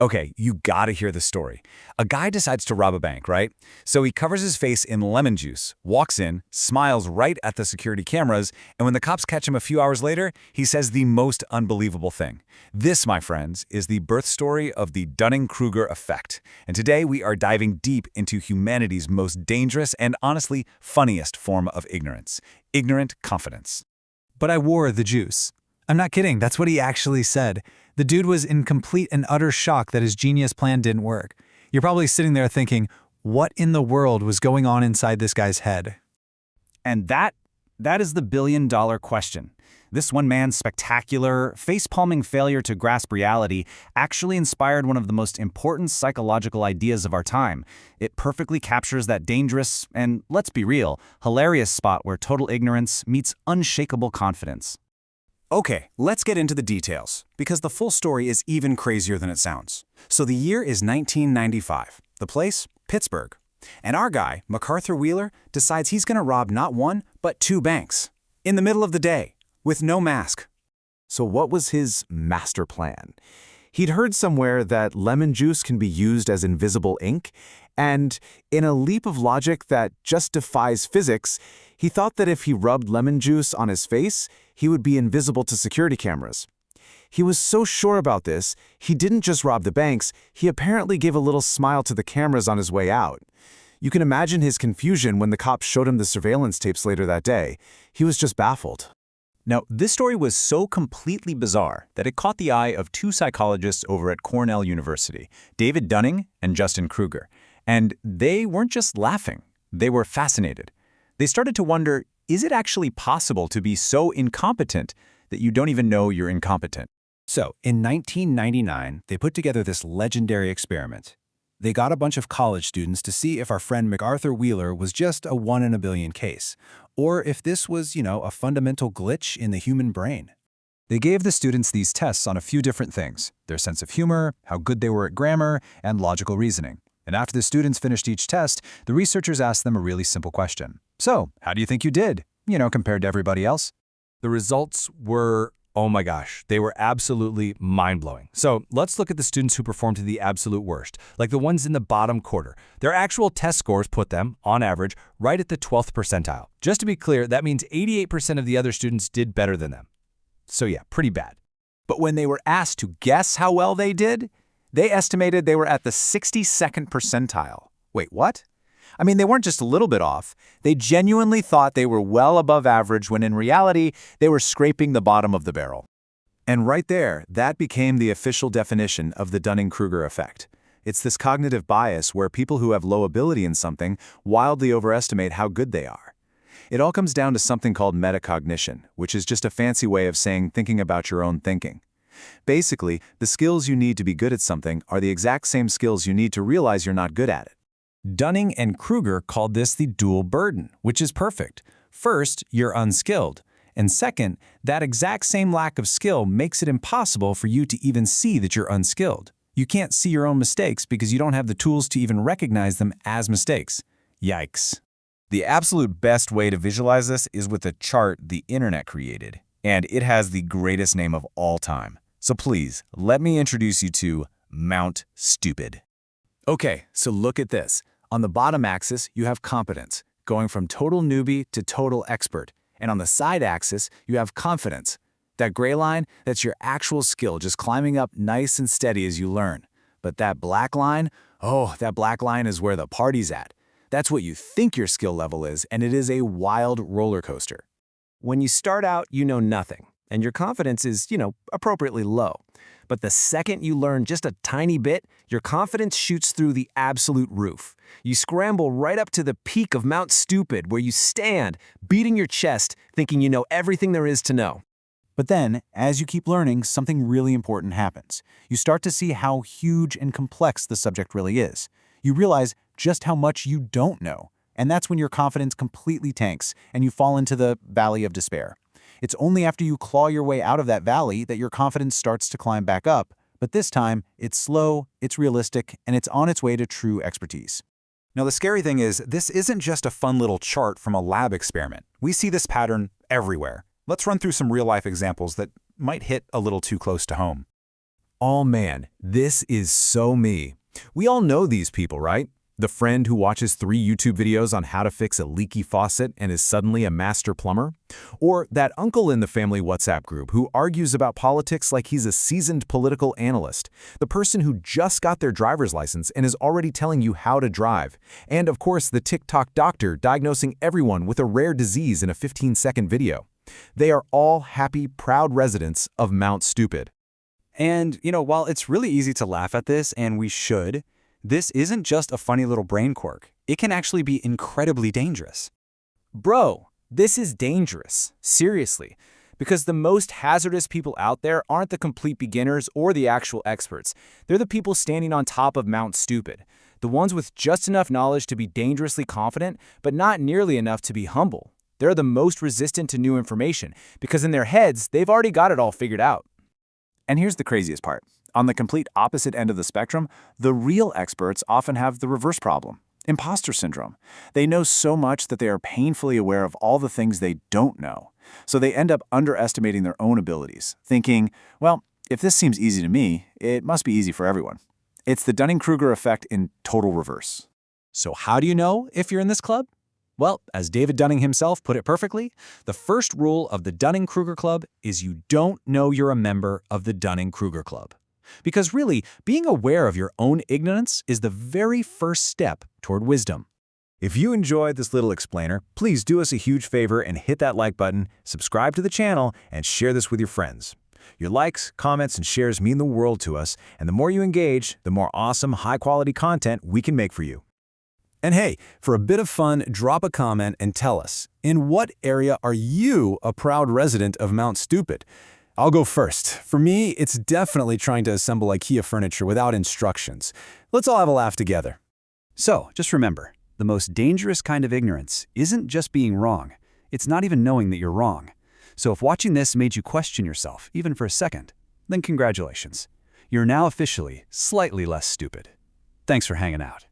Okay, you gotta hear the story. A guy decides to rob a bank, right? So he covers his face in lemon juice, walks in, smiles right at the security cameras, and when the cops catch him a few hours later, he says the most unbelievable thing. This, my friends, is the birth story of the Dunning-Kruger Effect. And today we are diving deep into humanity's most dangerous and honestly funniest form of ignorance: ignorant confidence. But I wore the juice. I'm not kidding, that's what he actually said. The dude was in complete and utter shock that his genius plan didn't work. You're probably sitting there thinking, what in the world was going on inside this guy's head? And that is the billion-dollar question. This one man's spectacular, face-palming failure to grasp reality actually inspired one of the most important psychological ideas of our time. It perfectly captures that dangerous and, let's be real, hilarious spot where total ignorance meets unshakable confidence. Okay, let's get into the details, because the full story is even crazier than it sounds. So the year is 1995. The place? Pittsburgh. And our guy, MacArthur Wheeler, decides he's going to rob not one, but two banks. In the middle of the day, with no mask. So what was his master plan? He'd heard somewhere that lemon juice can be used as invisible ink, and in a leap of logic that just defies physics, he thought that if he rubbed lemon juice on his face, he would be invisible to security cameras. He was so sure about this, he didn't just rob the banks, he apparently gave a little smile to the cameras on his way out. You can imagine his confusion when the cops showed him the surveillance tapes later that day. He was just baffled. Now, this story was so completely bizarre that it caught the eye of two psychologists over at Cornell University, David Dunning and Justin Kruger. And they weren't just laughing, they were fascinated. They started to wonder, is it actually possible to be so incompetent that you don't even know you're incompetent? So, in 1999, they put together this legendary experiment. They got a bunch of college students to see if our friend MacArthur Wheeler was just a 1 in a billion case, or if this was, a fundamental glitch in the human brain. They gave the students these tests on a few different things: their sense of humor, how good they were at grammar, and logical reasoning. And after the students finished each test, the researchers asked them a really simple question. So, how do you think you did, compared to everybody else? The results were, oh my gosh, they were absolutely mind-blowing. So let's look at the students who performed to the absolute worst, like the ones in the bottom quarter. Their actual test scores put them, on average, right at the 12th percentile. Just to be clear, that means 88% of the other students did better than them. So yeah, pretty bad. But when they were asked to guess how well they did, they estimated they were at the 62nd percentile. Wait, what? I mean, they weren't just a little bit off. They genuinely thought they were well above average when in reality, they were scraping the bottom of the barrel. And right there, that became the official definition of the Dunning-Kruger effect. It's this cognitive bias where people who have low ability in something wildly overestimate how good they are. It all comes down to something called metacognition, which is just a fancy way of saying thinking about your own thinking. Basically, the skills you need to be good at something are the exact same skills you need to realize you're not good at it. Dunning and Kruger called this the dual burden, which is perfect. First, you're unskilled. And second, that exact same lack of skill makes it impossible for you to even see that you're unskilled. You can't see your own mistakes because you don't have the tools to even recognize them as mistakes. Yikes. The absolute best way to visualize this is with a chart the internet created, and it has the greatest name of all time. So please, let me introduce you to Mount Stupid. Okay, so look at this. On the bottom axis, you have competence, going from total newbie to total expert. And on the side axis, you have confidence. That gray line, that's your actual skill, just climbing up nice and steady as you learn. But that black line, that black line is where the party's at. That's what you think your skill level is, and it is a wild roller coaster. When you start out, you know nothing, and your confidence is, appropriately low. But the second you learn just a tiny bit, your confidence shoots through the absolute roof. You scramble right up to the peak of Mount Stupid, where you stand, beating your chest, thinking you know everything there is to know. But then, as you keep learning, something really important happens. You start to see how huge and complex the subject really is. You realize just how much you don't know, and that's when your confidence completely tanks and you fall into the valley of despair. It's only after you claw your way out of that valley that your confidence starts to climb back up, but this time, it's slow, it's realistic, and it's on its way to true expertise. Now, the scary thing is, this isn't just a fun little chart from a lab experiment. We see this pattern everywhere. Let's run through some real-life examples that might hit a little too close to home. Oh man, this is so me. We all know these people, right? The friend who watches 3 YouTube videos on how to fix a leaky faucet and is suddenly a master plumber? Or that uncle in the family WhatsApp group who argues about politics like he's a seasoned political analyst? The person who just got their driver's license and is already telling you how to drive? And of course, the TikTok doctor diagnosing everyone with a rare disease in a 15-second video. They are all happy, proud residents of Mount Stupid. And, while it's really easy to laugh at this, and we should, this isn't just a funny little brain quirk. It can actually be incredibly dangerous. Bro, this is dangerous. Seriously. Because the most hazardous people out there aren't the complete beginners or the actual experts. They're the people standing on top of Mount Stupid. The ones with just enough knowledge to be dangerously confident, but not nearly enough to be humble. They're the most resistant to new information, because in their heads, they've already got it all figured out. And here's the craziest part. On the complete opposite end of the spectrum, the real experts often have the reverse problem. Imposter syndrome. They know so much that they are painfully aware of all the things they don't know. So they end up underestimating their own abilities, thinking, well, if this seems easy to me, it must be easy for everyone. It's the Dunning-Kruger Effect in total reverse. So how do you know if you're in this club? Well, as David Dunning himself put it perfectly, the first rule of the Dunning-Kruger Club is you don't know you're a member of the Dunning-Kruger Club. Because really, being aware of your own ignorance is the very first step toward wisdom. If you enjoyed this little explainer, please do us a huge favor and hit that like button, subscribe to the channel, and share this with your friends. Your likes, comments, and shares mean the world to us, and the more you engage, the more awesome, high-quality content we can make for you. And hey, for a bit of fun, drop a comment and tell us, in what area are you a proud resident of Mount Stupid? I'll go first. For me, it's definitely trying to assemble IKEA furniture without instructions. Let's all have a laugh together. So, just remember, the most dangerous kind of ignorance isn't just being wrong. It's not even knowing that you're wrong. So if watching this made you question yourself, even for a second, then congratulations. You're now officially slightly less stupid. Thanks for hanging out.